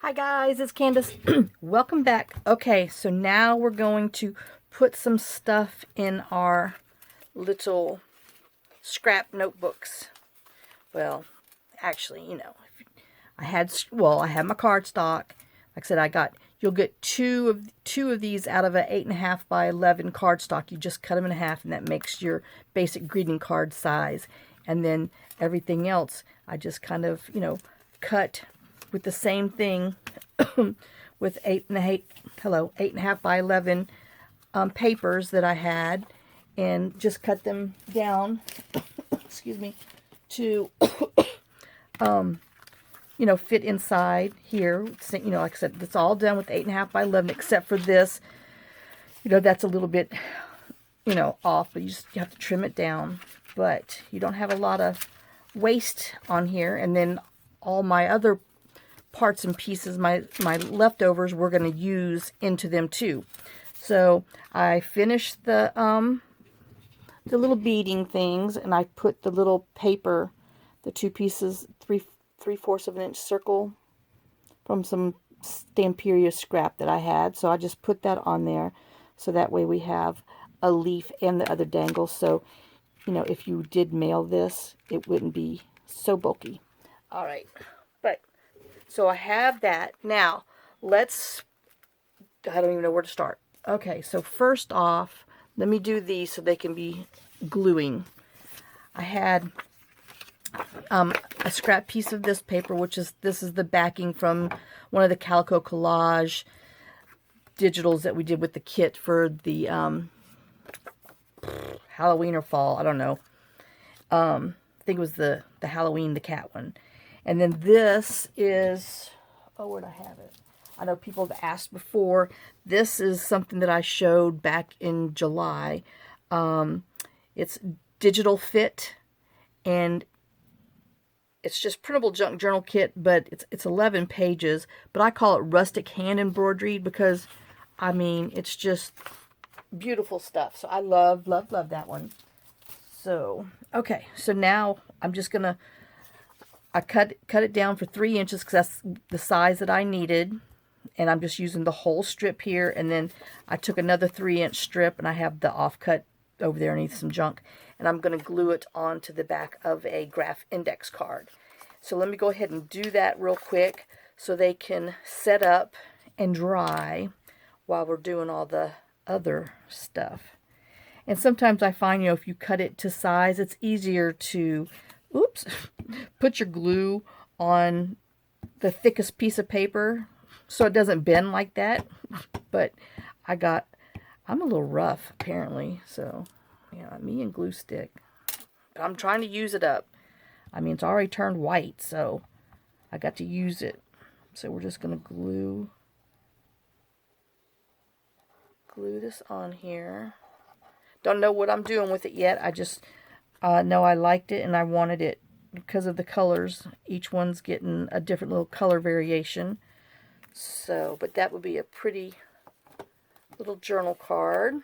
Hi guys, it's Candace. Welcome back. Okay, so now we're going to put some stuff in our little scrap notebooks. Well, actually, I had my cardstock. Like I said, you'll get two of these out of a 8.5 by 11 cardstock. You just cut them in half, and that makes your basic greeting card size. And then everything else, I just kind of, cut with the same thing with 8.5 by 11 papers that I had, and just cut them down excuse me, to fit inside here. Like I said, it's all done with 8.5 by 11 except for this. That's a little bit off, but you have to trim it down. But you don't have a lot of waste on here. And then all my other parts and pieces, my leftovers, we're going to use into them too. So I finished the little beading things, and I put the little paper, the two pieces, 3/4 of an inch circle from some Stamperia scrap that I had. So I just put that on there, so that way we have a leaf and the other dangle. So if you did mail this, it wouldn't be so bulky. All right, so I have that. Now, I don't even know where to start. Okay, so first off, let me do these so they can be gluing. I had a scrap piece of this paper, this is the backing from one of the Calico Collage digitals that we did with the kit for the Halloween or fall, I don't know. I think it was the Halloween, the cat one. And then this is, where'd I have it? I know people have asked before. This is something that I showed back in July. It's DigitalFit, and it's just printable junk journal kit, but it's 11 pages. But I call it rustic hand embroidery because, it's just beautiful stuff. So I love, love, love that one. So, okay. So now I'm just going to, I cut it down for 3 inches because that's the size that I needed. And I'm just using the whole strip here. And then I took another 3-inch strip, and I have the offcut over there underneath some junk. And I'm going to glue it onto the back of a graph index card. So let me go ahead and do that real quick so they can set up and dry while we're doing all the other stuff. And sometimes I find, if you cut it to size, it's easier to, put your glue on the thickest piece of paper so it doesn't bend like that. But I'm a little rough apparently, so yeah, me and glue stick. But I'm trying to use it up. It's already turned white, so I got to use it. So we're just going to glue this on here. Don't know what I'm doing with it yet. I just know I liked it, and I wanted it because of the colors. Each one's getting a different little color variation. So, but that would be a pretty little journal card.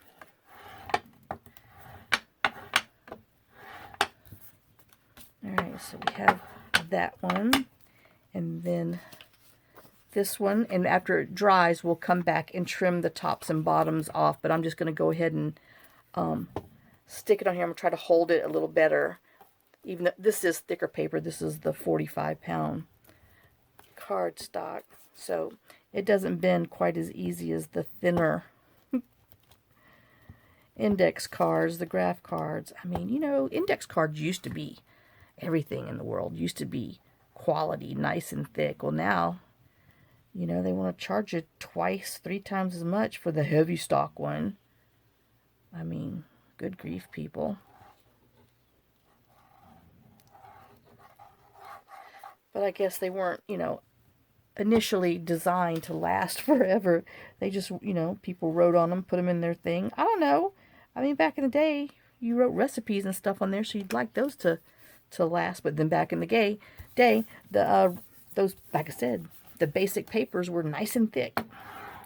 Alright, so we have that one, and then this one, and after it dries, we'll come back and trim the tops and bottoms off, but I'm just going to go ahead and stick it on here. I'm going to try to hold it a little better. Even though this is thicker paper, this is the 45-pound cardstock, so it doesn't bend quite as easy as the thinner index cards, the graph cards. Index cards used to be everything in the world. Used to be quality, nice and thick. Well, now, they want to charge you 2-3 times as much for the heavy stock one. Good grief, people. But I guess they weren't, initially designed to last forever. They just, people wrote on them, put them in their thing. I don't know. Back in the day, you wrote recipes and stuff on there, so you'd like those to last. But then back in the day, those, like I said, the basic papers were nice and thick.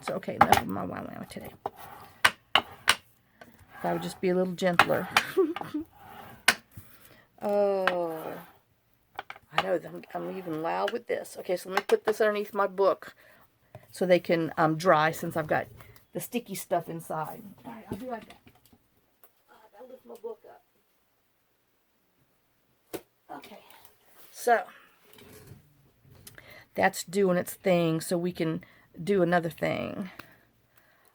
So, okay, enough of my wow today. If I would just be a little gentler. Oh, I know, I'm even loud with this. Okay, so let me put this underneath my book so they can dry since I've got the sticky stuff inside. All right, I'll be right back. I gotta lift my book up. Okay, so that's doing its thing, so we can do another thing.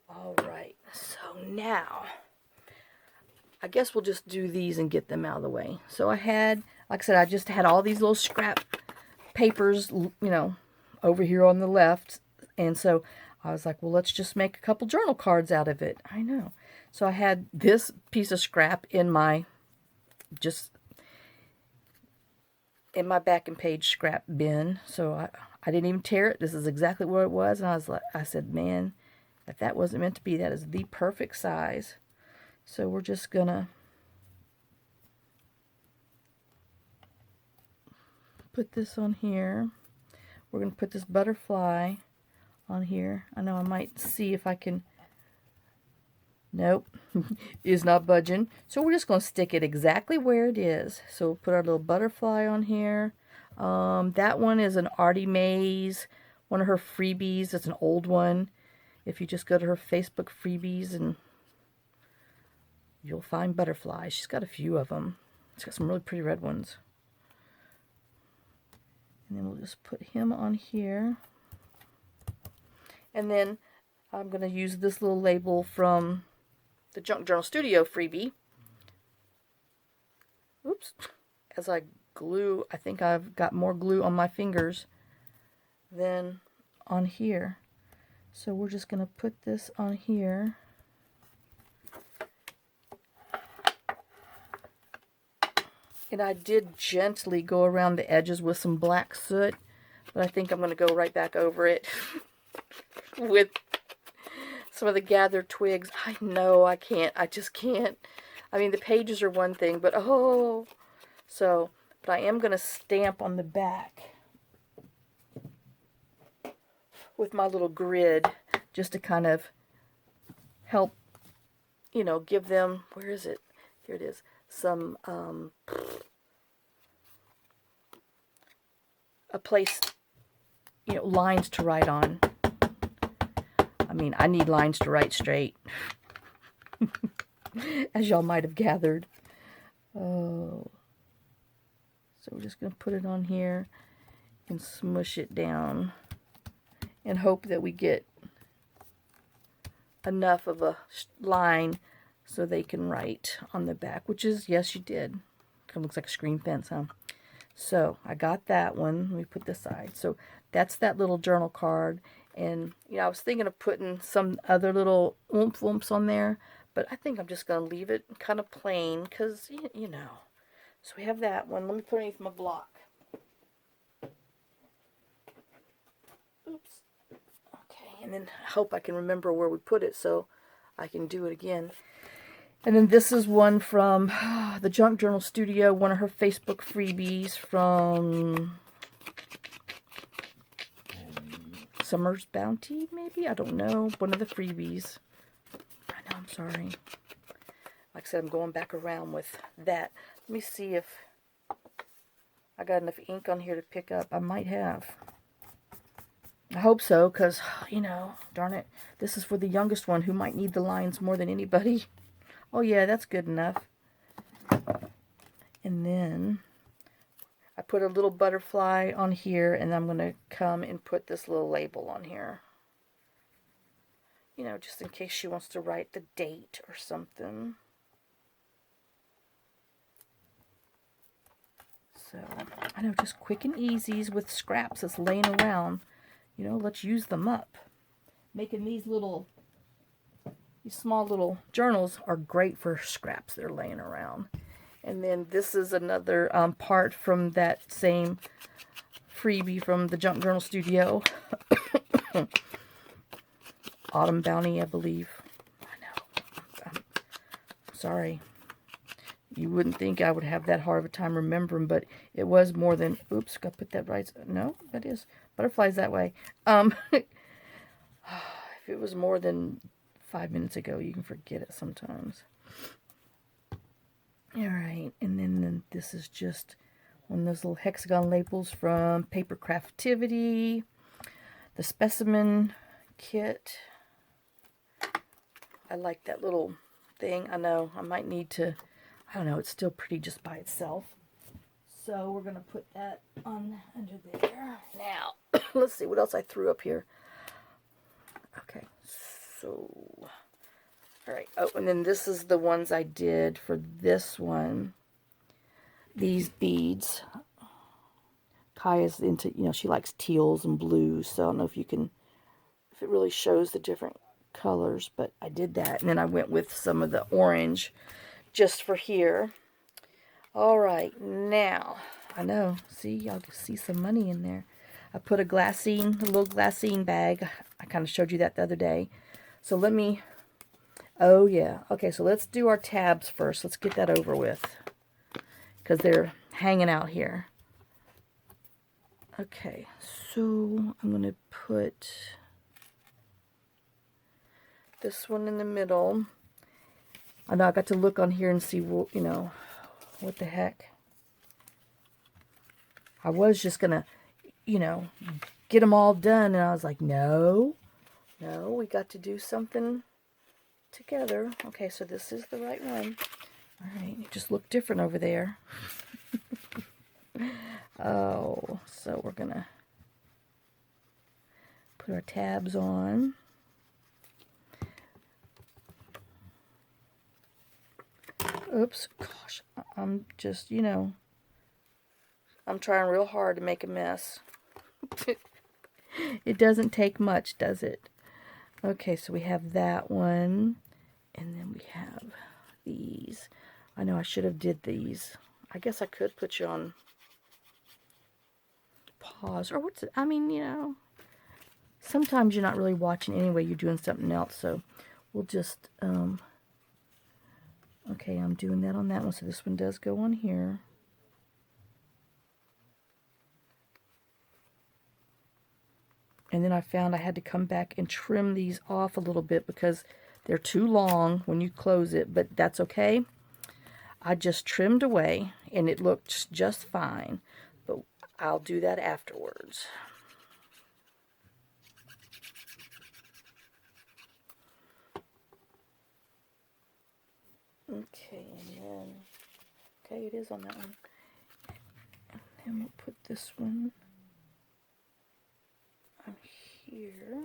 All right, so now I guess we'll just do these and get them out of the way. So I had, like I said, I just had all these little scrap papers, you know, over here on the left. And so I was like, well, let's just make a couple journal cards out of it. I know. So I had this piece of scrap in my, just in my back and page scrap bin. So I didn't even tear it. This is exactly what it was. And I was like, I said, man, if that wasn't meant to be, that is the perfect size. So we're just gonna put this on here. We're gonna put this butterfly on here. I know I might see if I can. Nope, is not budging. So we're just gonna stick it exactly where it is. So we'll put our little butterfly on here. That one is an Artymaze, one of her freebies. It's an old one. If you just go to her Facebook freebies, and you'll find butterflies. She's got a few of them. She's got some really pretty red ones. And then we'll just put him on here. And then I'm going to use this little label from the Junk Journal Studio freebie. Oops. As I glue, I think I've got more glue on my fingers than on here. So we're just going to put this on here. And I did gently go around the edges with some black soot, but I think I'm going to go right back over it with some of the gathered twigs. I know I can't. I just can't. I mean, the pages are one thing, but oh. So, but I am going to stamp on the back with my little grid just to kind of help, you know, give them, where is it? Here it is. Some, a place, you know, lines to write on. I mean, I need lines to write straight, as y'all might have gathered. Oh, so we're just going to put it on here and smush it down and hope that we get enough of a line so they can write on the back, which is, yes, you did. Kind of looks like a screen fence, huh? So I got that one. Let me put this aside. So that's that little journal card. And, you know, I was thinking of putting some other little oomph-oomphs on there, but I think I'm just going to leave it kind of plain because, you know. So we have that one. Let me put it underneath my block. Oops. Okay, and then I hope I can remember where we put it so I can do it again. And then this is one from the Junk Journal Studio, one of her Facebook freebies from Summer's Bounty, maybe? I don't know. One of the freebies. I know, I'm sorry. Like I said, I'm going back around with that. Let me see if I got enough ink on here to pick up. I might have. I hope so, because, you know, darn it, this is for the youngest one who might need the lines more than anybody. Oh yeah, that's good enough. And then I put a little butterfly on here, and I'm going to come and put this little label on here. You know, just in case she wants to write the date or something. So, I know, just quick and easies with scraps that's laying around. You know, let's use them up. Making these small little journals are great for scraps they're laying around. And then this is another part from that same freebie from the Junk Journal Studio. Autumn Bounty, I believe. I know. I'm sorry. You wouldn't think I would have that hard of a time remembering, but it was more than... Oops, gotta put that right... No, that is... Butterflies that way. If it was more than 5 minutes ago, you can forget it sometimes. Alright, and then this is just One of those little hexagon labels from Paper Craftivity. The specimen kit. I like that little thing. I know I might need to, I don't know, it's still pretty just by itself. So we're going to put that on under there. Now, let's see what else I threw up here. Okay, so, all right. Oh, and then this is the ones I did for this one. These beads. Kaya's into, you know, she likes teals and blues, so I don't know if you can, if it really shows the different colors, but I did that. And then I went with some of the orange just for here. All right, now, I know, see, y'all can see some money in there. I put a little glassine bag. I kind of showed you that the other day. So let me, oh yeah, okay, so let's do our tabs first. Let's get that over with, because they're hanging out here. Okay, so I'm going to put this one in the middle. I know I got to look on here and see, what, you know, what the heck. I was just going to, you know, get them all done. And I was like, no, we got to do something together. Okay, so this is the right one. All right, it just looked different over there. Oh, so we're going to put our tabs on. Oops, gosh, I'm just, you know, I'm trying real hard to make a mess. It doesn't take much, does it? Okay, so we have that one, and then we have these. I know I should have did these. I guess I could put you on pause, or what's it? I mean, you know, sometimes you're not really watching anyway, you're doing something else, so we'll just, okay, I'm doing that on that one, so this one does go on here. And then I found I had to come back and trim these off a little bit because they're too long when you close it, but that's okay. I just trimmed away, and it looks just fine, but I'll do that afterwards. Okay, and then, okay, it is on that one. And then we'll put this one on here.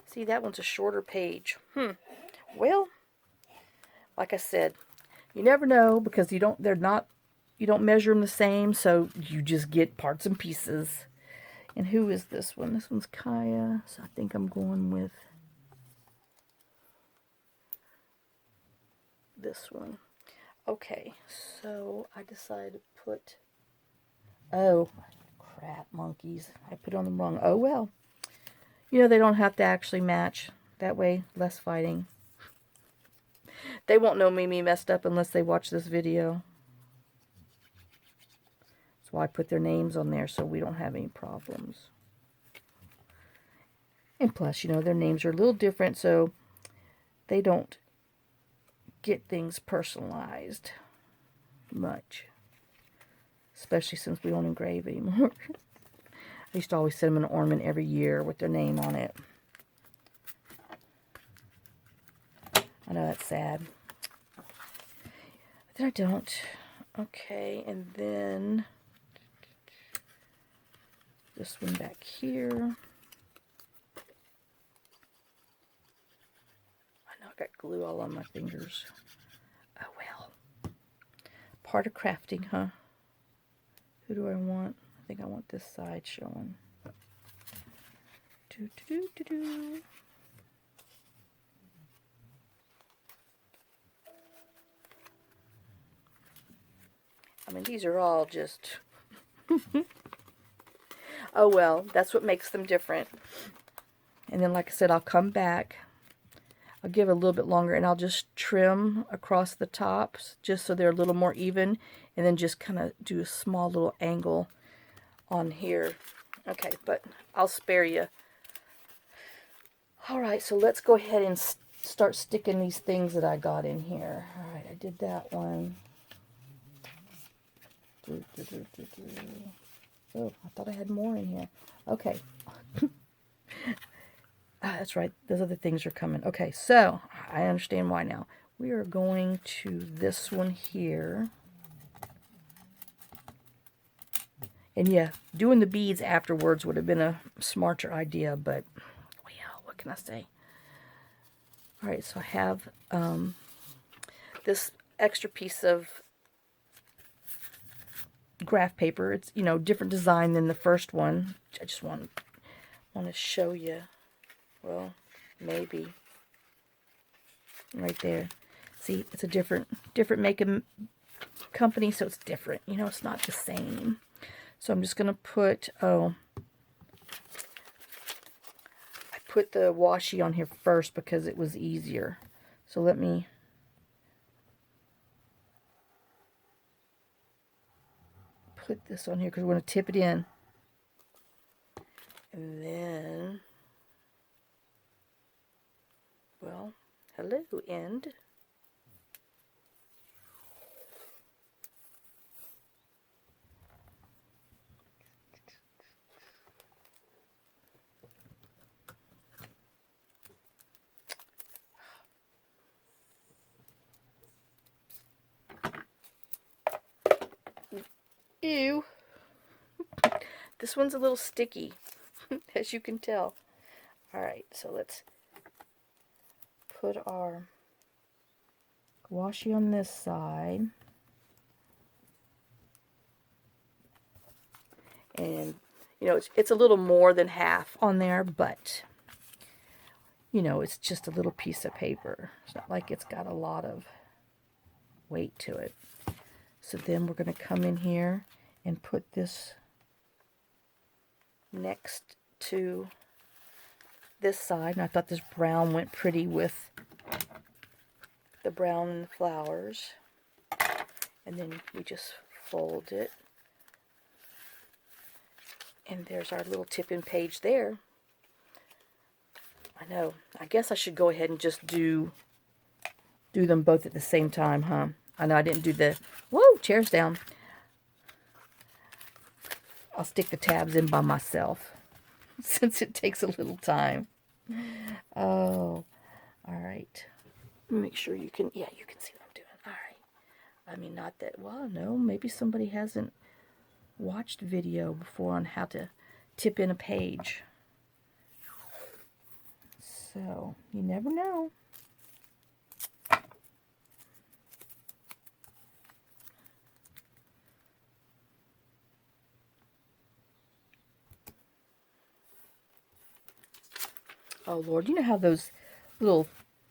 See, that one's a shorter page. Well, like I said, you never know, because you don't measure them the same, so you just get parts and pieces. And who is this one? This one's Kaya, so I think I'm going with this one. Okay, so I decided to put, oh, crap, monkeys. I put on the wrong, oh well. You know, they don't have to actually match. That way, less fighting. They won't know Mimi messed up unless they watch this video. That's why I put their names on there, so we don't have any problems. And plus, you know, their names are a little different, so they don't get things personalized much. Especially since we don't engrave anymore. I used to always send them an ornament every year with their name on it. I know that's sad. But then I don't. Okay, and then this one back here. I know I got glue all on my fingers. Oh well. Part of crafting, huh? Who do I want? I think I want this side showing. I mean, these are all just... oh well, that's what makes them different. And then, like I said, I'll come back. I'll give it a little bit longer, and I'll just trim across the tops just so they're a little more even, and then just kind of do a small little angle on here. Okay, but I'll spare you. All right, so let's go ahead and start sticking these things that I got in here. All right, I did that one. Oh, I thought I had more in here. Okay. That's right. Those other things are coming. Okay, so I understand why now. We are going to this one here. And yeah, doing the beads afterwards would have been a smarter idea, but well, what can I say? All right, so I have this extra piece of graph paper. It's, you know, different design than the first one. I just want to show you. Well, maybe right there. See, it's a different making company, so it's different. You know, it's not the same. So I'm just gonna put I put the washi on here first because it was easier. So let me put this on here because we're gonna tip it in, and then, well, hello, end. Ew. This one's a little sticky, as you can tell. Alright, so let's put our washi on this side. And, you know, it's a little more than half on there, but, you know, it's just a little piece of paper. It's not like it's got a lot of weight to it. So then we're going to come in here and put this next to this side. And I thought this brown went pretty with the brown and the flowers. And then we just fold it. And there's our little tip-in page there. I know. I guess I should go ahead and just do them both at the same time, huh? I know I didn't do the... Whoa, chair's down. I'll stick the tabs in by myself since it takes a little time. Oh, all right. Make sure you can... Yeah, you can see what I'm doing. All right. I mean, not that... Well, no, maybe somebody hasn't watched video before on how to tip in a page. So, you never know. Oh, Lord, you know how those little,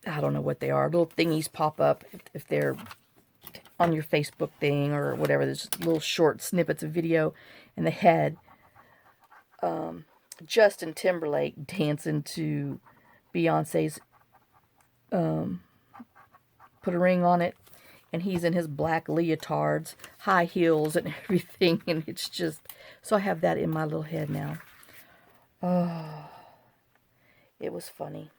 I don't know what they are, little thingies pop up if they're on your Facebook thing or whatever. There's little short snippets of video, and they had Justin Timberlake dancing to Beyonce's Put a Ring on It, and he's in his black leotards, high heels and everything, and it's just, so I have that in my little head now. Oh, it was funny.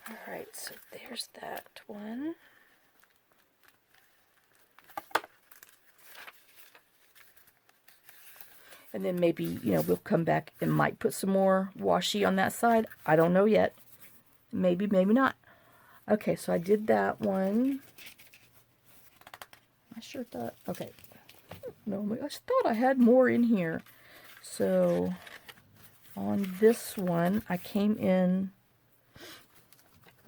Alright, so there's that one. And then maybe, you know, we'll come back and might put some more washi on that side. I don't know yet. Maybe, maybe not. Okay, so I did that one. I sure thought, okay. No, I just thought I had more in here. So, on this one, I came in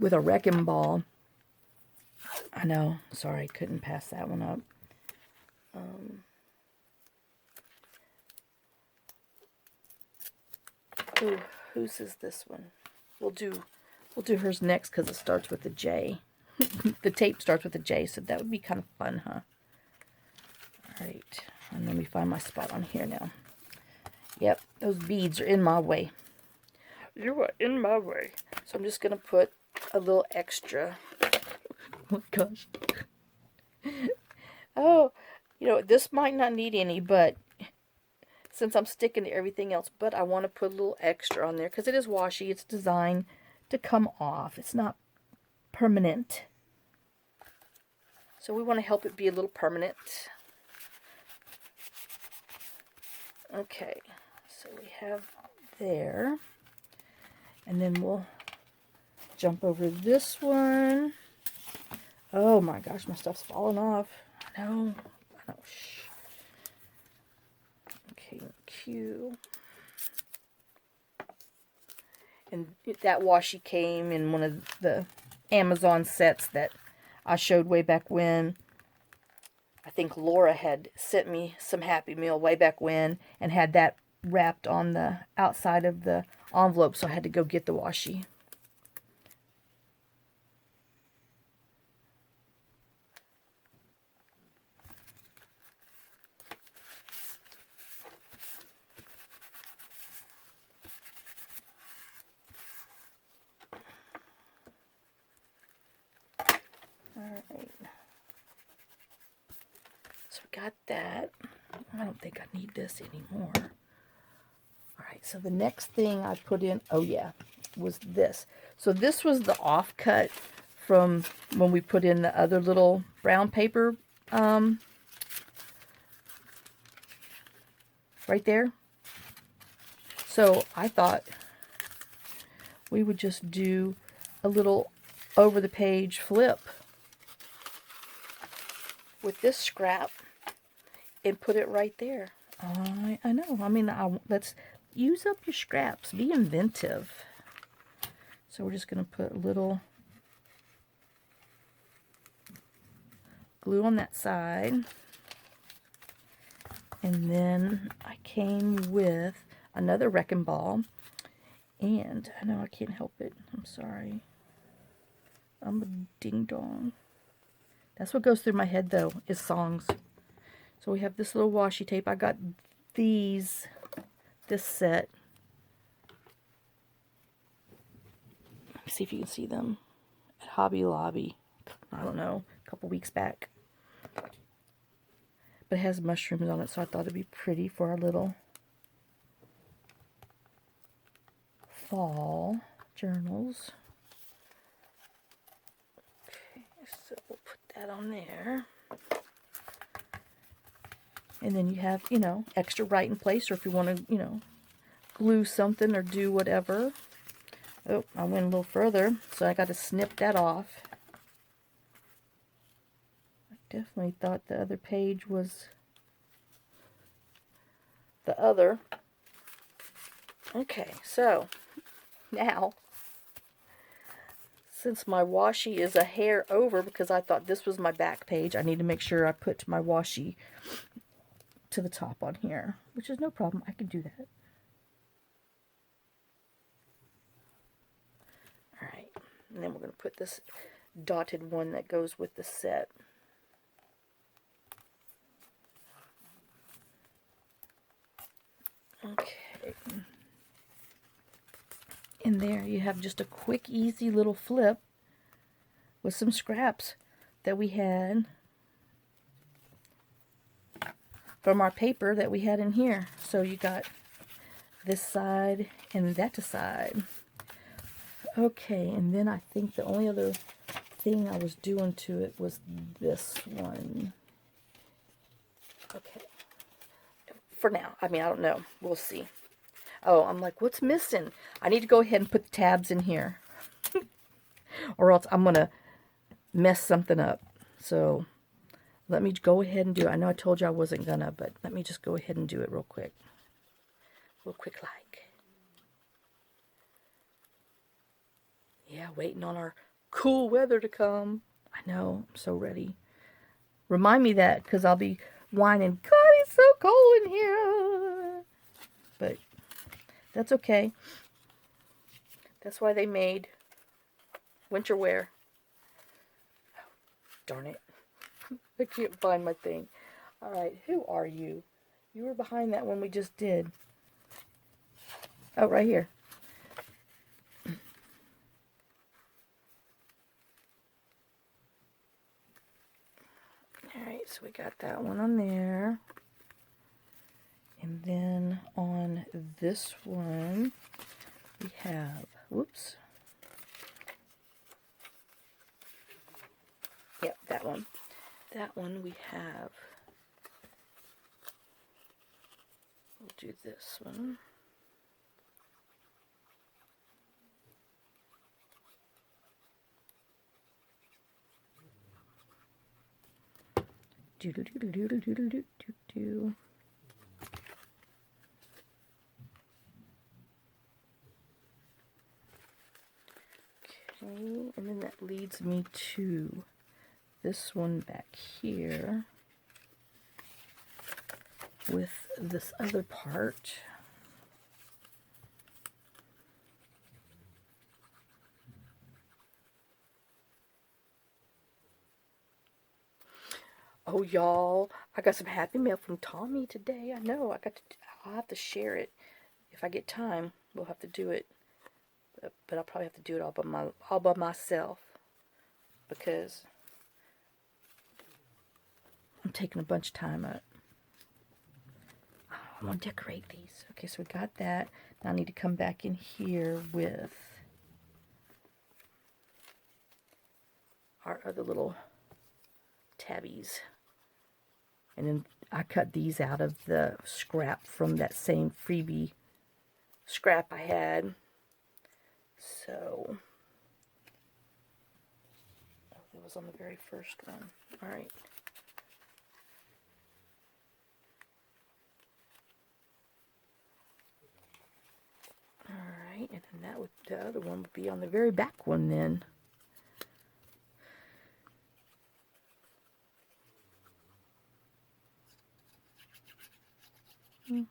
with a wrecking ball. I know, sorry, couldn't pass that one up. Ooh, whose is this one? We'll do hers next because it starts with a J. The tape starts with a J, so that would be kind of fun, huh? Alright, and let me find my spot on here now. Yep, those beads are in my way. You are in my way. So I'm just going to put a little extra. Oh my gosh. Oh, you know, this might not need any, but since I'm sticking to everything else, but I want to put a little extra on there because it is washi. It's designed to come off. It's not permanent. So we want to help it be a little permanent. Okay, so we have there. And then we'll jump over this one. Oh my gosh, my stuff's falling off. I know. Shh. Okay, Q. And that washi came in one of the Amazon sets that I showed way back when. I think Laura had sent me some Happy Meal way back when and had that wrapped on the outside of the envelope, so I had to go get the washi. Alright. So we got that. I don't think I need this anymore. Alright, so the next thing I put in, oh yeah, was this. So this was the offcut from when we put in the other little brown paper right there. So I thought we would just do a little over the page flip with this scrap and put it right there. I know. I mean, let's use up your scraps. Be inventive. So we're just going to put a little glue on that side. And then I came with another wrecking ball. And I know I can't help it. I'm sorry. I'm a ding-dong. That's what goes through my head, though, is songs. So we have this little washi tape. I got this set. Let me see if you can see them at Hobby Lobby. I don't know, a couple weeks back. But it has mushrooms on it, so I thought it'd be pretty for our little fall journals. Okay, so we'll put that on there. And then you have, you know, extra writing place, or if you want to, you know, glue something or do whatever. Oh, I went a little further, so I got to snip that off. I definitely thought the other page was the other. Okay, so now, since my washi is a hair over, because I thought this was my back page, I need to make sure I put my washi to the top on here, which is no problem. I can do that. Alright, and then we're going to put this dotted one that goes with the set. Okay. And there you have just a quick, easy little flip with some scraps that we had from our paper that we had in here. So you got this side and that side. Okay, and then I think the only other thing I was doing to it was this one. Okay. For now. I mean, I don't know. We'll see. Oh, I'm like, what's missing? I need to go ahead and put the tabs in here. Or else I'm going to mess something up. So let me go ahead and do it. I know I told you I wasn't going to, but let me just go ahead and do it real quick. Real quick like. Yeah, waiting on our cool weather to come. I know, I'm so ready. Remind me that, because I'll be whining, God, it's so cold in here. But that's okay. That's why they made winter wear. Oh, darn it. I can't find my thing. Alright, who are you? You were behind that one we just did. Oh, right here. Alright, so we got that one on there. And then on this one, we have, whoops. Yep, that one. that one we have. We'll do this one. Do do do do do do do do do. Okay, and then that leads me to this one back here with this other part. Oh, y'all, I got some happy mail from Tommy today. I know, I'll have to share it. If I get time, we'll have to do it. But I'll probably have to do it all by myself. Because I'm taking a bunch of time out. Oh, I want to decorate these. Okay, so we got that. Now I need to come back in here with our other little tabbies. And then I cut these out of the scrap from that same freebie scrap I had. So, oh, that was on the very first one. All right. All right, and then that would, the other one would be on the very back one then. You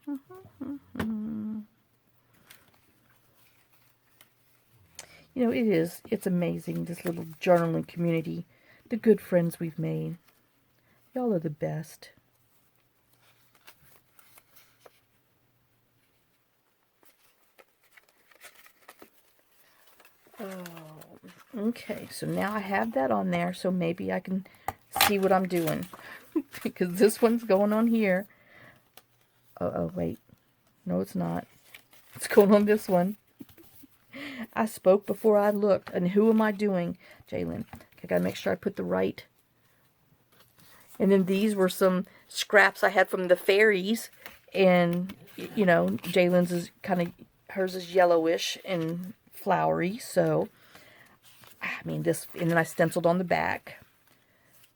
know, it's amazing, this little journaling community, the good friends we've made. Y'all are the best. Oh, okay, so now I have that on there, so maybe I can see what I'm doing. Because this one's going on here. Oh, wait. No, it's not. It's going on this one. I spoke before I looked. And who am I doing? Jalen. I gotta make sure I put the right. And then these were some scraps I had from the fairies. And, you know, Jalen's is kind of, hers is yellowish and flowery. So, I mean, this, and then I stenciled on the back.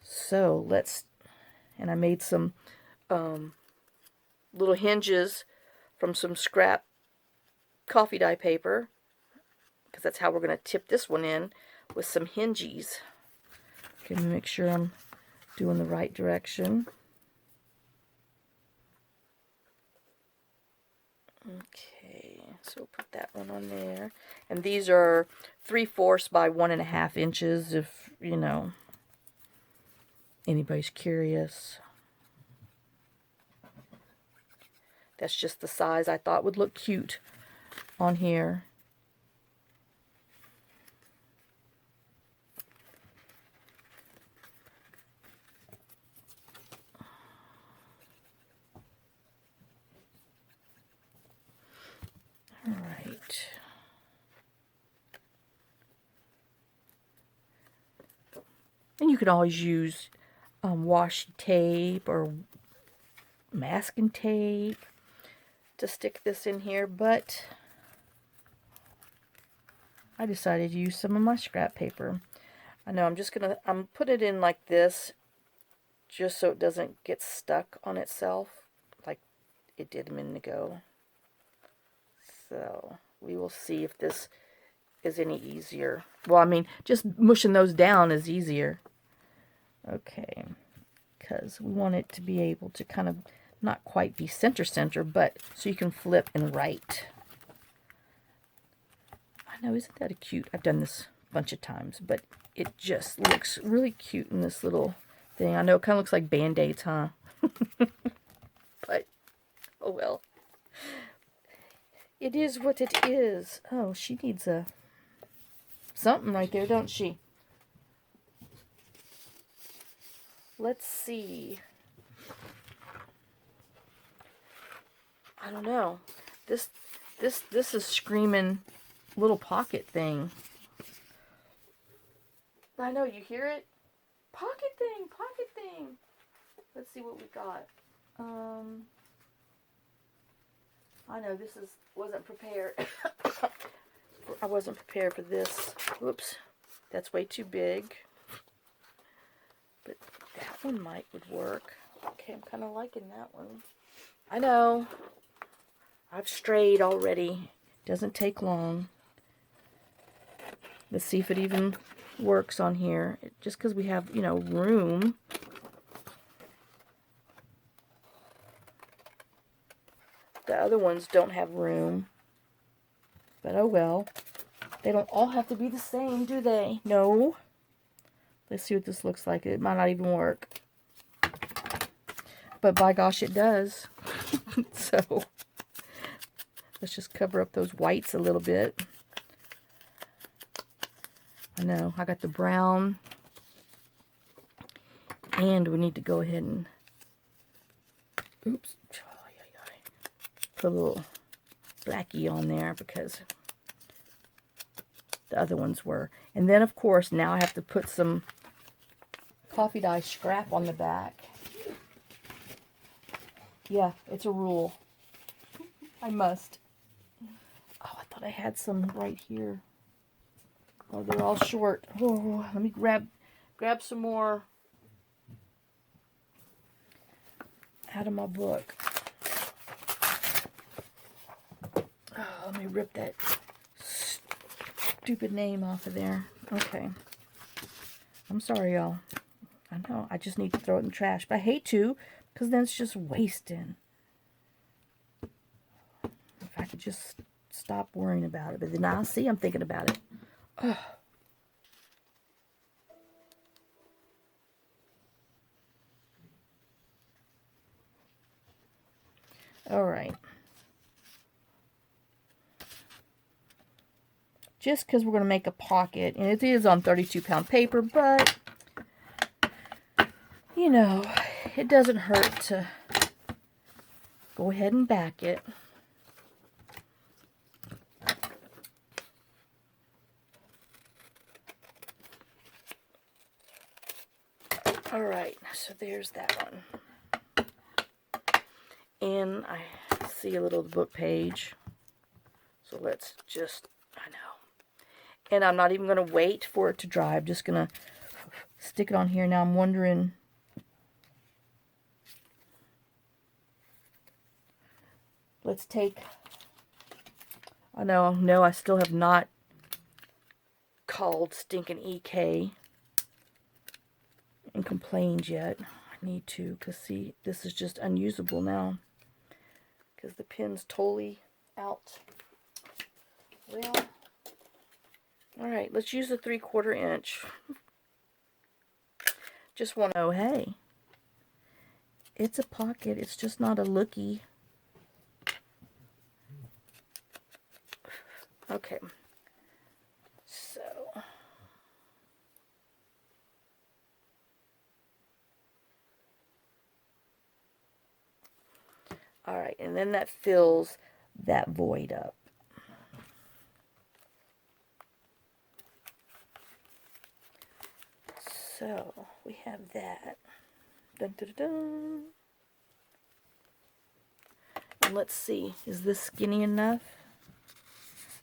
So, and I made some little hinges from some scrap coffee dye paper, because that's how we're going to tip this one in, with some hingies. Okay, let me make sure I'm doing the right direction. Okay, so we'll put that one on there. And these are 3/4 by 1.5 inches, if, you know, anybody's curious. That's just the size I thought would look cute on here. All right. And you can always use washi tape or masking tape to stick this in here, but I decided to use some of my scrap paper. I know I'm put it in like this just so it doesn't get stuck on itself like it did a minute ago. So we will see if this is any easier. Well, I mean, just mushing those down is easier. Okay, because we want it to be able to kind of not quite be center, but so you can flip and write. I know, isn't that cute? I've done this a bunch of times, but it just looks really cute in this little thing. I know it kind of looks like Band-Aids, huh? But, oh well. It is what it is. Oh, she needs something right there, don't she? Let's see. I don't know. This is screaming little pocket thing. I know, you hear it? Pocket thing, pocket thing. let's see what we got. I know this wasn't prepared. I wasn't prepared for this. Whoops, that's way too big. But that one would work. Okay, I'm kind of liking that one. I know. I've strayed already. Doesn't take long. Let's see if it even works on here. Just because we have, you know, room. The other ones don't have room. But oh well. They don't all have to be the same, do they? No. Let's see what this looks like. It might not even work. But by gosh, it does. So, let's just cover up those whites a little bit. I know, I got the brown. And we need to go ahead and, oops, put a little blackie on there because the other ones were. And then, of course, now I have to put some coffee dye scrap on the back. Yeah, it's a rule. I must. Oh, I thought I had some right here. Oh, they're all short. Oh, let me grab some more out of my book. Oh, let me rip that stupid name off of there. Okay. I'm sorry, y'all. I know. I just need to throw it in the trash. But I hate to, because then it's just wasting. If I could just stop worrying about it. But then now, see, I'm thinking about it. Ugh. All right. Just because we're going to make a pocket, and it is on 32-pound paper, but, you know, it doesn't hurt to go ahead and back it. All right, so there's that one. And I see a little book page. So let's just, I know. And I'm not even going to wait for it to dry. I'm just going to stick it on here. Now I'm wondering, let's take, I know, no, I still have not called Stinking EK and complained yet. I need to, because see, this is just unusable now. Because the pin's totally out. Well, alright, let's use a 3/4 inch. Just want to know, hey, it's a pocket, it's just not a lookie. Okay, so alright, and then that fills that void up. So, we have that. Dun, dun, dun, dun. And let's see, is this skinny enough?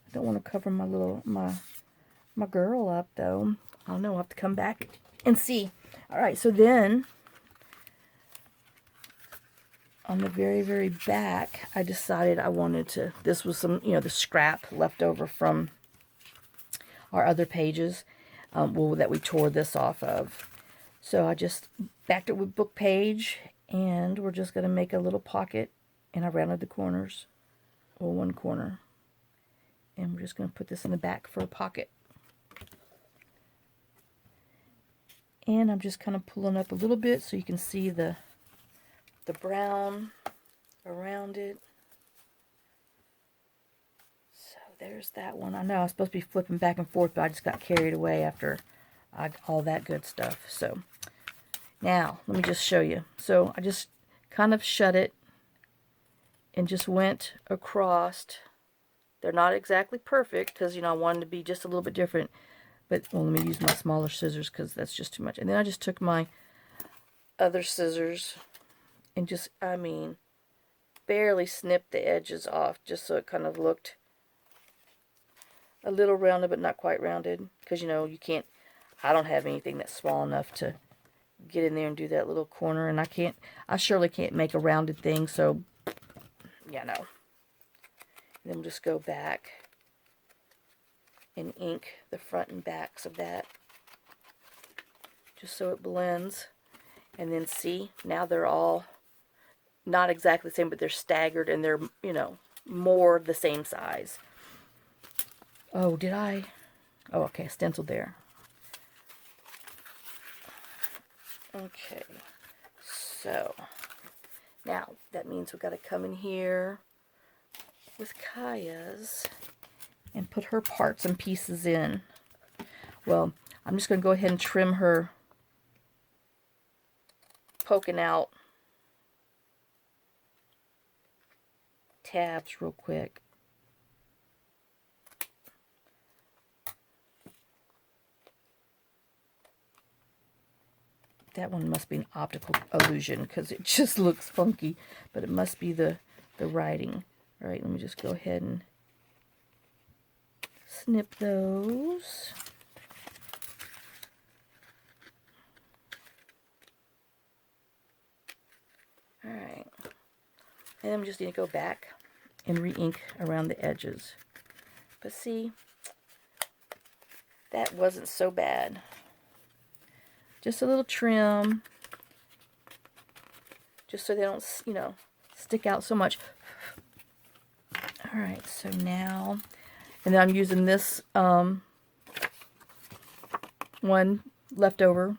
I don't want to cover my little, my girl up, though. I don't know, I'll have to come back and see. Alright, so then, on the very, very back, I decided I wanted to, this was some, you know, the scrap left over from our other pages. That we tore this off of. So I just backed it with book page, and we're just going to make a little pocket, and I rounded the corners, or one corner, and we're just going to put this in the back for a pocket. And I'm just kind of pulling up a little bit so you can see the brown around it. There's that one. I know I was supposed to be flipping back and forth, but I just got carried away after all that good stuff. So, now, let me just show you. So, I just kind of shut it and just went across. They're not exactly perfect because, you know, I wanted to be just a little bit different. But, well, let me use my smaller scissors because that's just too much. And then I just took my other scissors and just, I mean, barely snipped the edges off just so it kind of looked a little rounded but not quite rounded, because you know you can't, I don't have anything that's small enough to get in there and do that little corner, and I surely can't make a rounded thing, so yeah, no. And then we'll just go back and ink the front and backs of that just so it blends. And then see, now they're all not exactly the same, but they're staggered and they're, you know, more the same size. Oh, did I? Oh, okay, stenciled there. Okay, so now that means we've got to come in here with Kaya's and put her parts and pieces in. Well, I'm just going to go ahead and trim her poking out tabs real quick. That one must be an optical illusion because it just looks funky, but it must be the writing. All right, let me just go ahead and snip those. All right, and then we just need to go back and re-ink around the edges. But see, that wasn't so bad. Just a little trim, just so they don't, you know, stick out so much. All right, so now, and then I'm using this one left over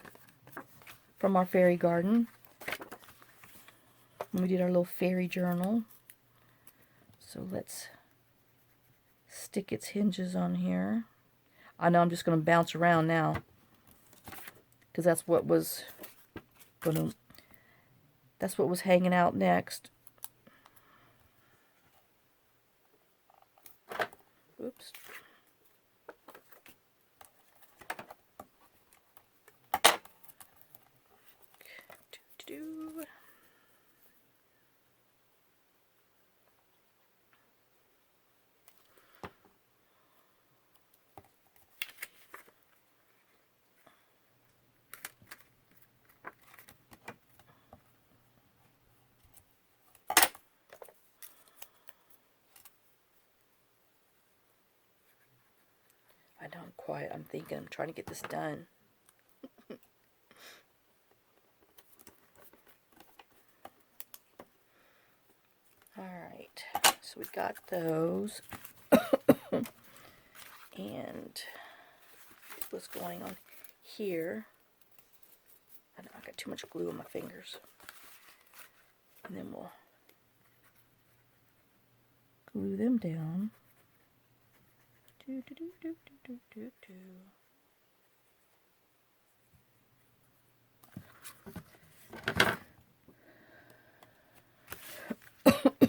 from our fairy garden when we did our little fairy journal. So let's stick its hinges on here. I know I'm just going to bounce around now because that's what was hanging out next. Oops. I know I'm quiet. I'm thinking. I'm trying to get this done. Alright. So we got those. And what's going on here? I know I got too much glue on my fingers. And then we'll glue them down. Do, do, do, do, do, do,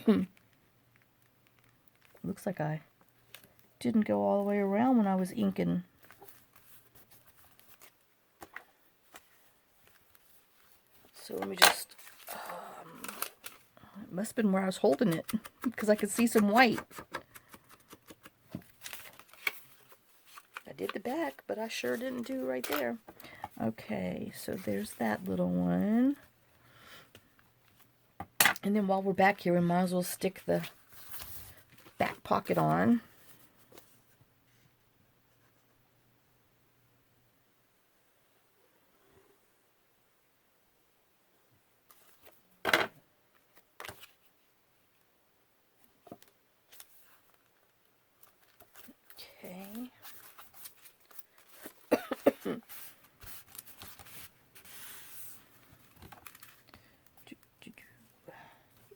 do. Looks like I didn't go all the way around when I was inking. So let me just, it must have been where I was holding it because I could see some white. I did the back, but I sure didn't do right there. Okay, so there's that little one. And then while we're back here, we might as well stick the back pocket on. Okay.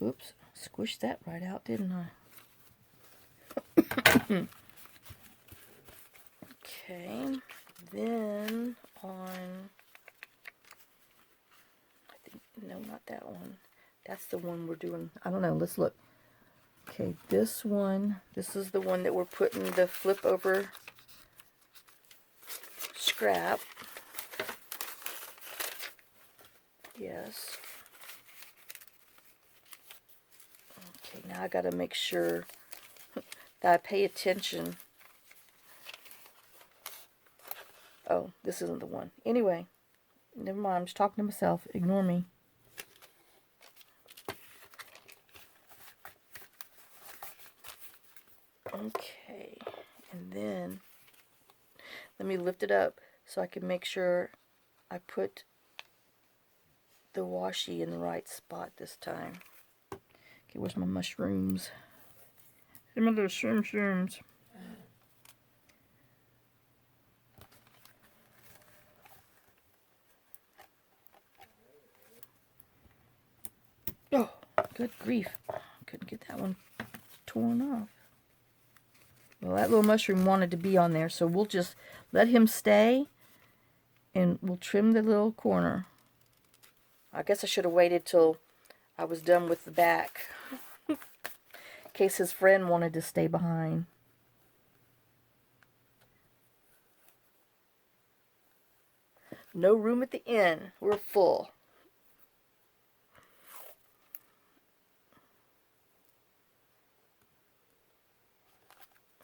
Oops, squished that right out, didn't I? Okay, then on, I think, no, not that one. That's the one we're doing, I don't know, let's look. Okay, this one, this is the one that we're putting the flip over scrap. Yes. Okay, now I gotta make sure that I pay attention. Oh, this isn't the one. Anyway, never mind, I'm just talking to myself. Ignore me. Okay, and then let me lift it up so I can make sure I put the washi in the right spot this time. Okay, where's my mushrooms? Some of those shrooms. Oh, good grief. Couldn't get that one torn off. Well, that little mushroom wanted to be on there, so we'll just let him stay, and we'll trim the little corner. I guess I should have waited till I was done with the back, in case his friend wanted to stay behind. No room at the inn. We're full.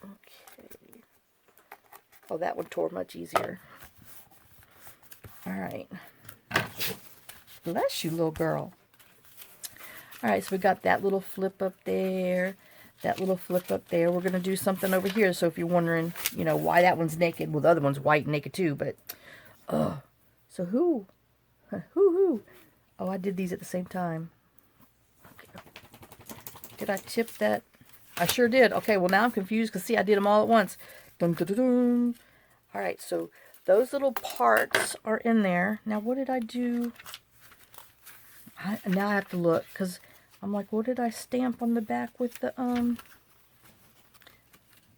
Okay. Oh, that one tore much easier. Alright. Bless you, little girl. Alright, so we got that little flip up there. That little flip up there. We're going to do something over here. So if you're wondering, you know, why that one's naked. Well, the other one's white and naked too, but... So who? Who? Oh, I did these at the same time. Okay. Did I tip that? I sure did. Okay, well now I'm confused because see, I did them all at once. Dun, dun, dun, dun. All right, so those little parts are in there. Now, what did I do? Now I have to look because I'm like, what did I stamp on the back with the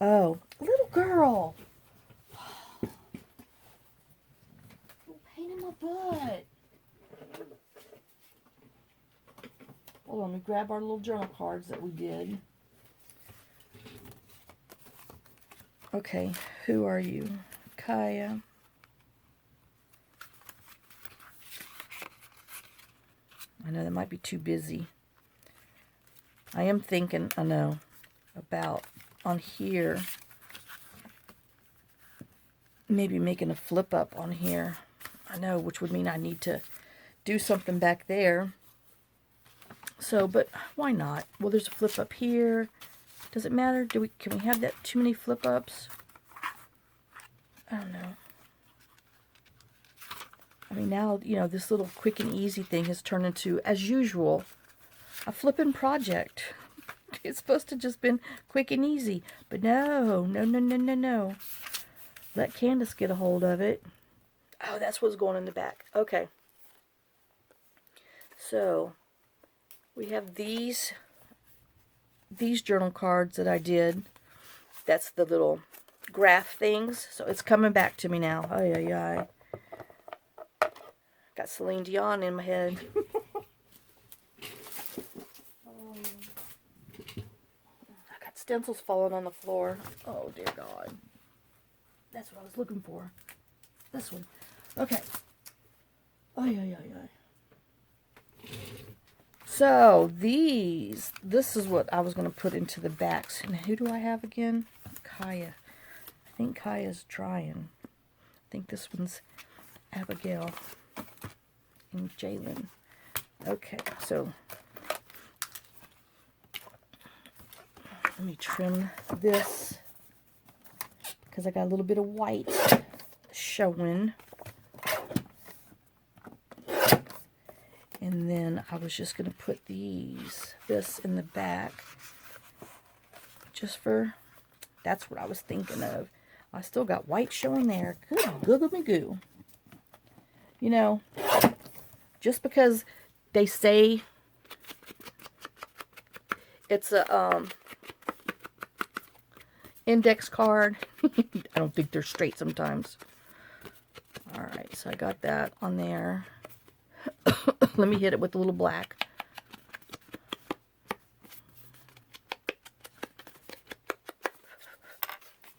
Oh, little girl. Pain in my butt. Hold on, let me grab our little journal cards that we did. Okay, who are you? Kaya. I know that might be too busy. I am thinking, I know, about on here, maybe making a flip up on here. I know, which would mean I need to do something back there. So, but why not? Well, there's a flip up here. Does it matter? Can we have that too many flip ups? I don't know. I mean, now, you know, this little quick and easy thing has turned into, as usual, a flipping project. It's supposed to just been quick and easy. But no. Let Candace get a hold of it. Oh, that's what's going in the back. Okay. So, we have these journal cards that I did. That's the little graph things. So it's coming back to me now. Ay. Got Celine Dion in my head. I got stencils falling on the floor. Oh, dear God. That's what I was looking for. This one. Okay. Ay. So, this is what I was going to put into the backs. And who do I have again? Kaya. I think Kaya's drying. I think this one's Abigail and Jalen. Okay, so let me trim this because I got a little bit of white showing. And then I was just going to put this in the back, just for, that's what I was thinking of. I still got white showing there. Good me goo. You know, just because they say it's a index card, I don't think they're straight sometimes. All right, so I got that on there. Let me hit it with a little black.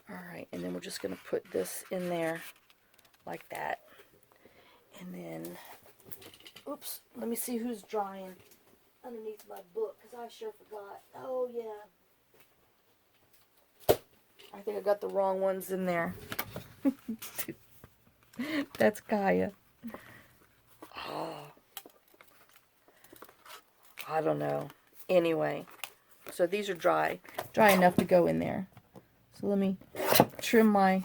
Alright, and then we're just going to put this in there like that. And then, oops, let me see who's drying underneath my book, because I sure forgot. Oh, yeah. I think I got the wrong ones in there. That's Kaya. Oh, I don't know. Anyway, so these are dry enough to go in there. So let me trim my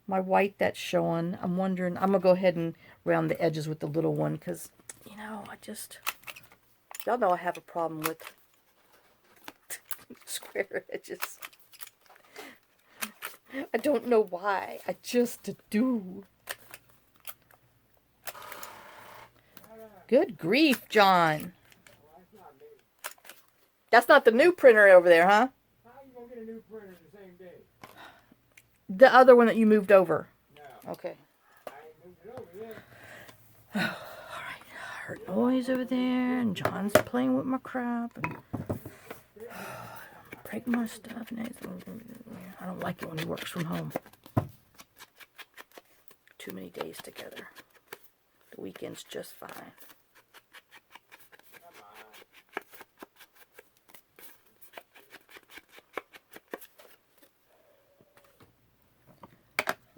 white that's showing. I'm wondering, I'm gonna go ahead and round the edges with the little one because, you know, y'all know I have a problem with square edges. I don't know why. I just do. Good grief, John. That's not the new printer over there, huh? How are you going to get a new printer the same day? The other one that you moved over. No. Okay. I ain't moved it over yet. Alright. I heard noise over there, and John's playing with my crap. And break my stuff. I don't like it when he works from home. Too many days together. The weekend's just fine.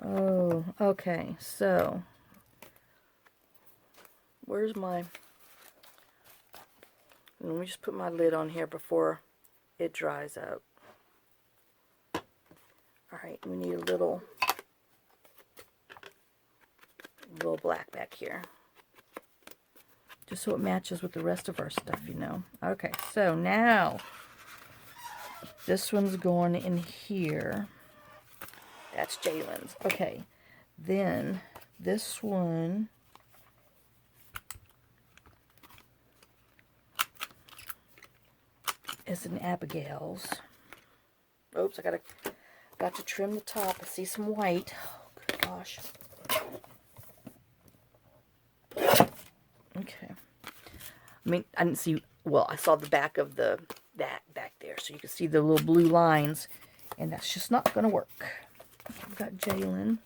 Oh, okay, so where's my, let me just put my lid on here before it dries up. Alright, we need a little black back here, just so it matches with the rest of our stuff, you know. Okay, so now this one's going in here. That's Jalen's. Okay, then this one is an Abigail's. Oops, I got to trim the top. I see some white. Oh, good gosh. Okay. I mean, I didn't see, well, I saw the back of that back there, so you can see the little blue lines, and that's just not going to work. I've got Jalen.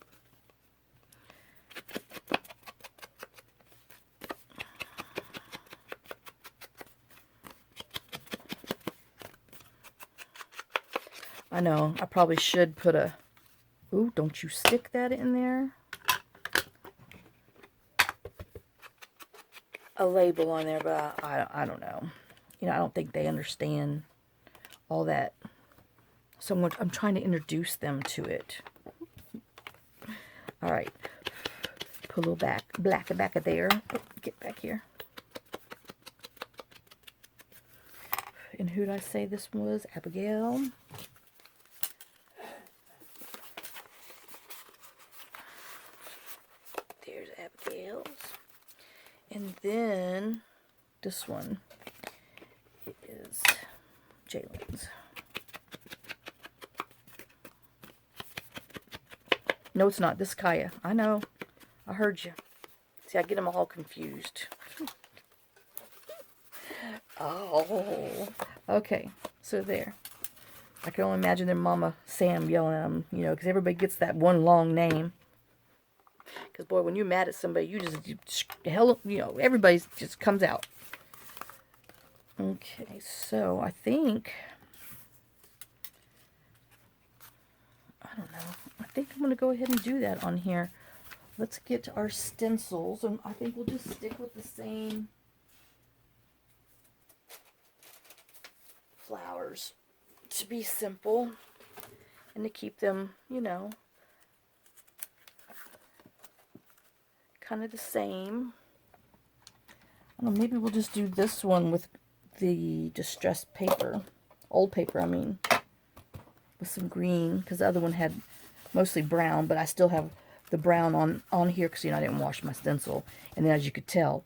I know, I probably should put a, ooh, don't you stick that in there. A label on there, but I don't know. You know, I don't think they understand all that. So much, I'm trying to introduce them to it. All right, put a little black back of there. Oh, get back here. And who did I say this was? Abigail. There's Abigail's. And then this one is Jalen's. No, it's not. This is Kaya. I know. I heard you. See, I get them all confused. Oh. Okay. So there. I can only imagine their mama Sam yelling at them, you know, because everybody gets that one long name. Because, boy, when you're mad at somebody, you just, hell, you know, everybody just comes out. Okay, so I think, I don't know. I think I'm going to go ahead and do that on here. Let's get our stencils, and I think we'll just stick with the same flowers to be simple and to keep them, you know, kind of the same. I don't know, maybe we'll just do this one with the distressed paper, old paper, I mean, with some green, because the other one had mostly brown, but I still have the brown on here because, you know, I didn't wash my stencil. And then, as you could tell,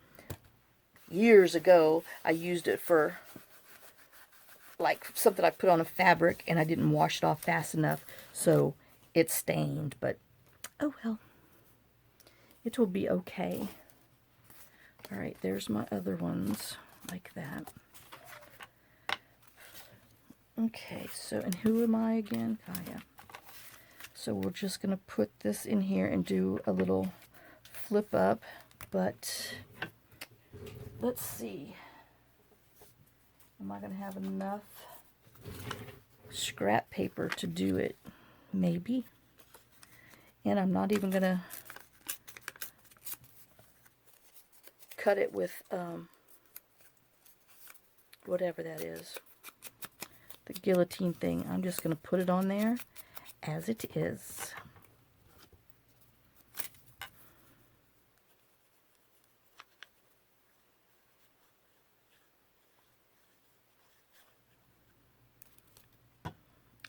years ago, I used it for, like, something I put on a fabric, and I didn't wash it off fast enough, so it stained, but, oh well. It will be okay. Alright, there's my other ones, like that. Okay, so, and who am I again? Kaya. So we're just going to put this in here and do a little flip up, but let's see. Am I going to have enough scrap paper to do it? Maybe. And I'm not even going to cut it with whatever that is. The guillotine thing. I'm just going to put it on there as it is.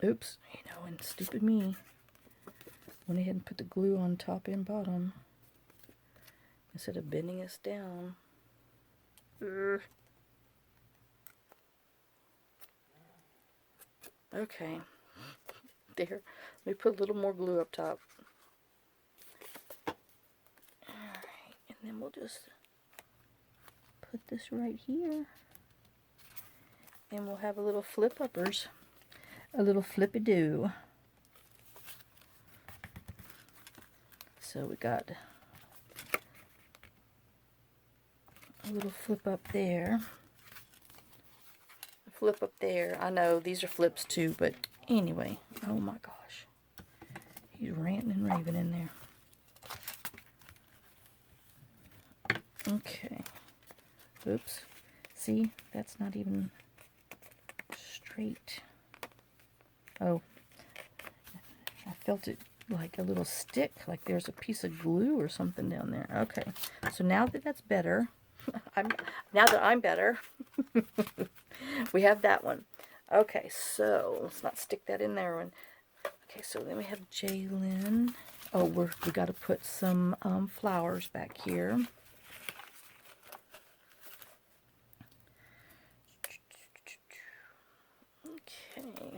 Oops, you know, and stupid me went ahead and put the glue on top and bottom instead of bending us down. Okay, there. Let me put a little more glue up top. Alright, and then we'll just put this right here. And we'll have a little flip-uppers. A little flippy-doo. So we got a little flip up there. A flip up there. I know these are flips too, but anyway. Oh my gosh. He's ranting and raving in there. Okay. Oops. See, that's not even straight. Oh, I felt it like a little stick, like there's a piece of glue or something down there. Okay, so now that that's better, now that I'm better, we have that one. Okay, so let's not stick that in there. Okay, so then we have Jalen. Oh, we got to put some flowers back here. Okay.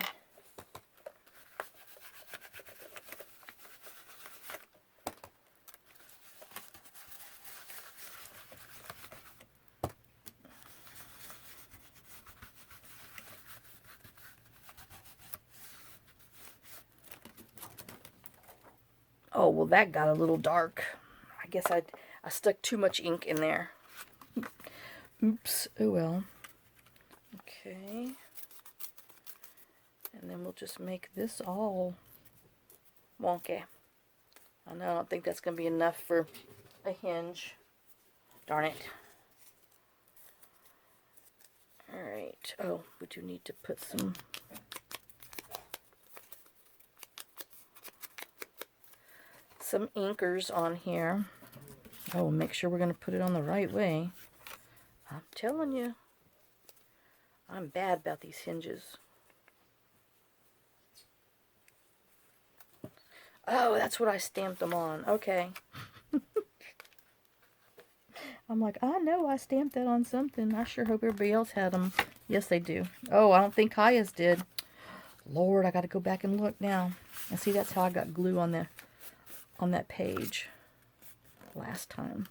Oh, well, that got a little dark. I guess I stuck too much ink in there. Oops. Oh, well. Okay. And then we'll just make this all wonky. I know, I don't think that's going to be enough for a hinge. Darn it. Alright. Oh, we do need to put some inkers on here. Oh, make sure we're going to put it on the right way. I'm telling you, I'm bad about these hinges. Oh, that's what I stamped them on. Okay. I'm like, I know I stamped that on something. I sure hope everybody else had them. Yes, they do. Oh, I don't think Kaya's did. Lord, I got to go back and look now. And see, that's how I got glue on that page last time.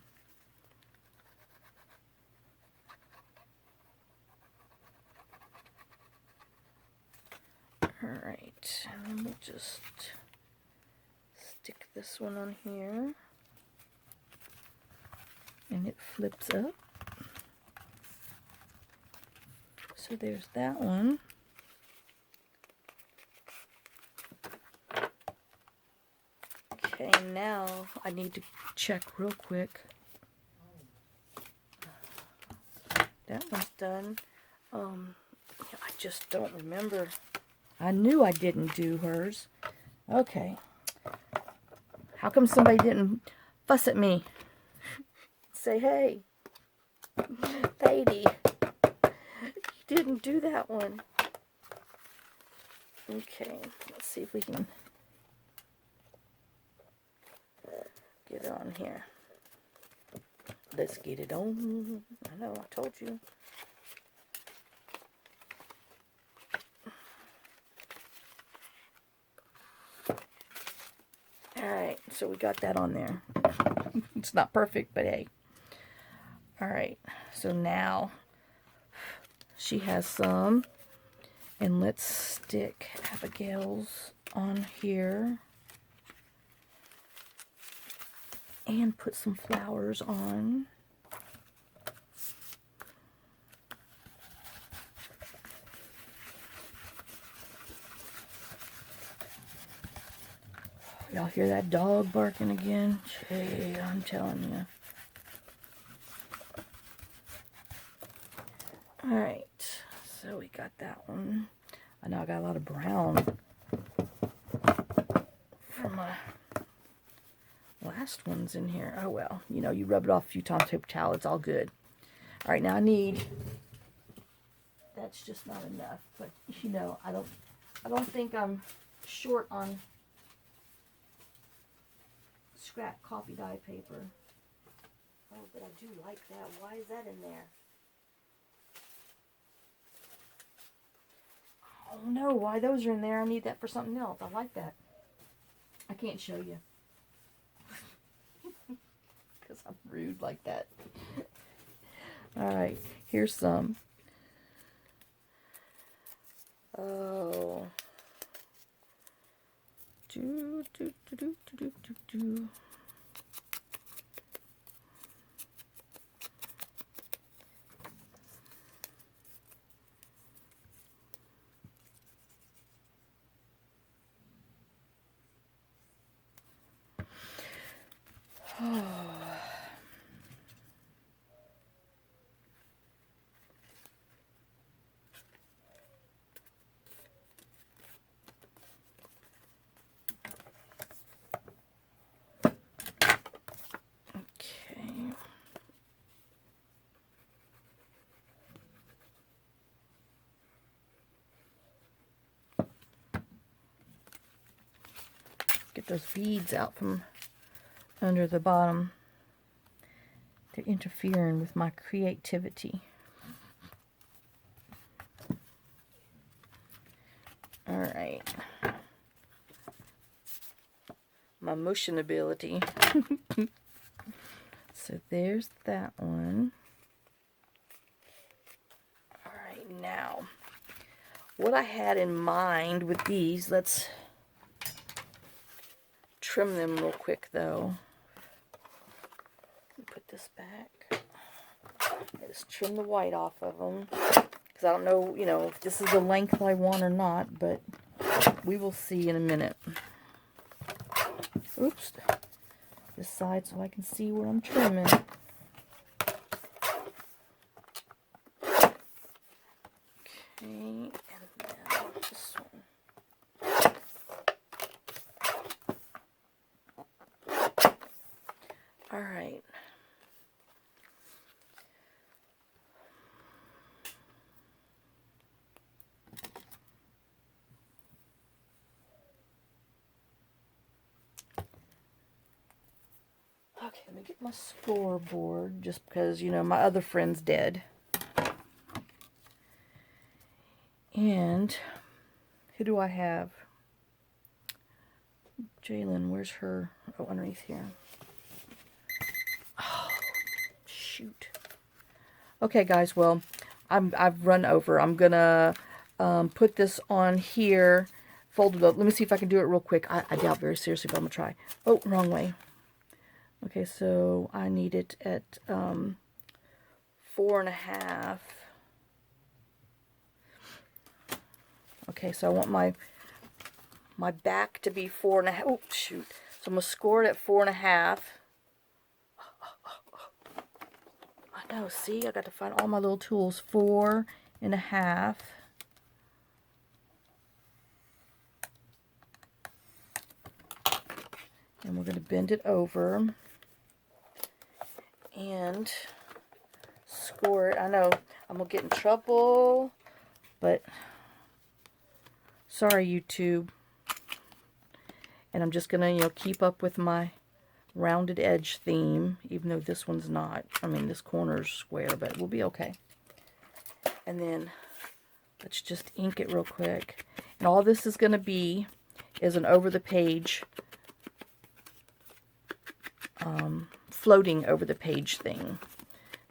Alright, and then we'll just stick this one on here. And it flips up. So there's that one. Okay, now I need to check real quick. That one's done. I just don't remember. I knew I didn't do hers. Okay. How come somebody didn't fuss at me? Say, hey, lady, you didn't do that one. Okay, let's see if we can get it on here. Let's get it on. I know, I told you. Alright, so we got that on there. It's not perfect, but hey. Alright, so now she has some. And let's stick Abigail's on here. And put some flowers on. Y'all hear that dog barking again? Gee, I'm telling you. Alright, so we got that one. I know I got a lot of brown from my last ones in here. Oh well, you know, you rub it off a few times, paper towel, it's all good. Alright, now I need, that's just not enough, but you know, I don't think I'm short on scrap copy dye paper. Oh, but I do like that. Why is that in there? Oh no, why those are in there? I need that for something else. I like that. I can't show you. Because I'm rude like that. Alright, here's some. Oh. Do, do, do, do, do, do, do. Okay. Get those beads out from under the bottom. They're interfering with my creativity. Alright. My motion ability. So there's that one. Alright, now, what I had in mind with these, let's trim them real quick though. Put this back. Just trim the white off of them. Because I don't know, you know, if this is the length I want or not, but we will see in a minute. Oops. This side so I can see where I'm trimming. Okay, and then this one. Alright. Okay, let me get my scoreboard just because, you know, my other friend's dead. And who do I have? Jalen, where's her? Oh, underneath here. Oh, shoot. Okay, guys, well, I've run over. I'm gonna put this on here, fold it up. Let me see if I can do it real quick. I doubt very seriously, but I'm gonna try. Oh, wrong way. Okay, so I need it at 4.5. Okay, so I want my back to be 4.5. Oh, shoot. So I'm going to score it at 4.5. I know, see? I got to find all my little tools. 4.5. And we're going to bend it over. And score it. I know I'm going to get in trouble, but sorry, YouTube. And I'm just going to, you know, keep up with my rounded edge theme, even though this one's not. I mean, this corner's square, but we'll be okay. And then let's just ink it real quick. And all this is going to be is an over-the-page, floating over-the-page thing.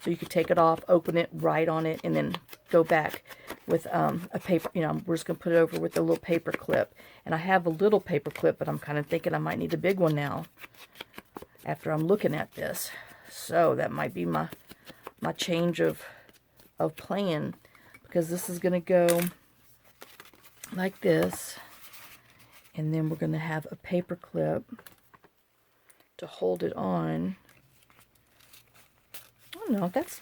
So you could take it off, open it, write on it, and then go back with a paper, you know, we're just going to put it over with a little paper clip. And I have a little paper clip, but I'm kind of thinking I might need a big one now after I'm looking at this. So that might be my change of plan, because this is going to go like this. And then we're going to have a paper clip to hold it on. Oh no, that's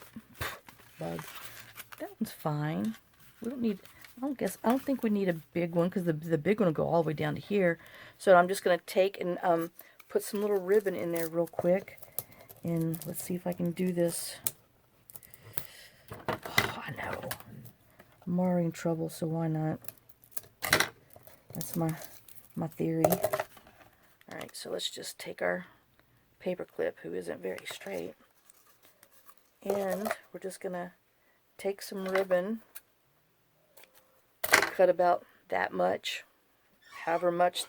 bug. That one's fine. We don't need, I don't think we need a big one, because the big one will go all the way down to here. So I'm just going to take and put some little ribbon in there real quick. And let's see if I can do this. Oh, I know. I'm already in trouble, so why not? That's my theory. Alright, so let's just take our paper clip, who isn't very straight, and we're just going to take some ribbon, cut about that much, however much,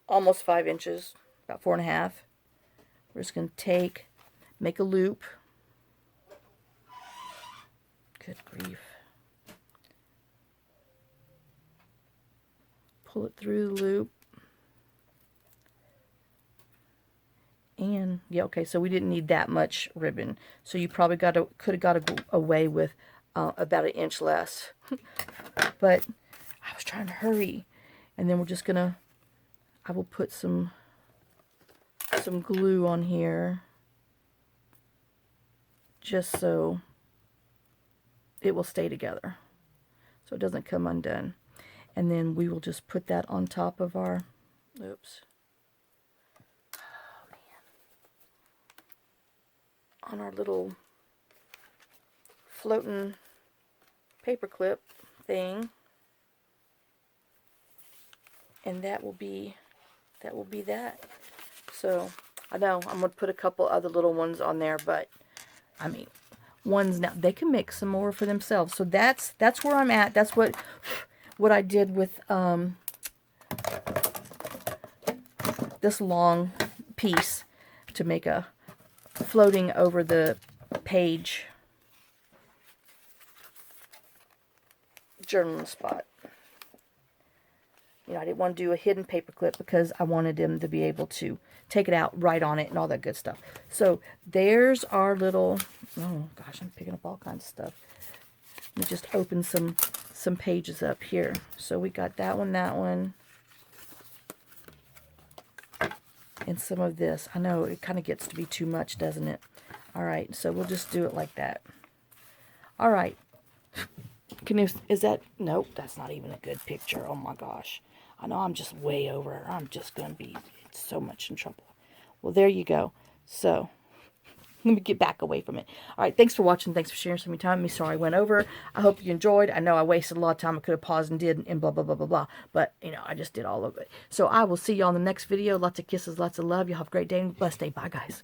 almost 5 inches, about 4.5. We're just going to make a loop. Good grief. Pull it through the loop. And, yeah, okay, so we didn't need that much ribbon. So you probably could have got away with about 1 inch less. But I was trying to hurry. And then we're just going to, I will put some glue on here, just so it will stay together, so it doesn't come undone. And then we will just put that on top of our, oops, oh man, on our little floating paper clip thing, and that will be that. So I know I'm gonna put a couple other little ones on there, but I mean, ones now they can make some more for themselves. So that's where I'm at. That's what I did with this long piece to make a floating over the page journaling spot. You know, I didn't want to do a hidden paper clip because I wanted them to be able to take it out, write on it, and all that good stuff. So there's our little, oh gosh, I'm picking up all kinds of stuff. Let me just open some pages up here. So we got that one, and some of this. I know it kind of gets to be too much, doesn't it? All right, so we'll just do it like that. All right. Is that, nope, that's not even a good picture. Oh my gosh. I know I'm just way over. I'm just going to be so much in trouble. Well, there you go. So, let me get back away from it. All right, thanks for watching. Thanks for sharing some of your time with me. Sorry I went over. I hope you enjoyed. I know I wasted a lot of time. I could have paused and did and blah, blah, blah, blah, blah. But, you know, I just did all of it. So, I will see you on the next video. Lots of kisses, lots of love. You have a great day and blessed day. Bye, guys.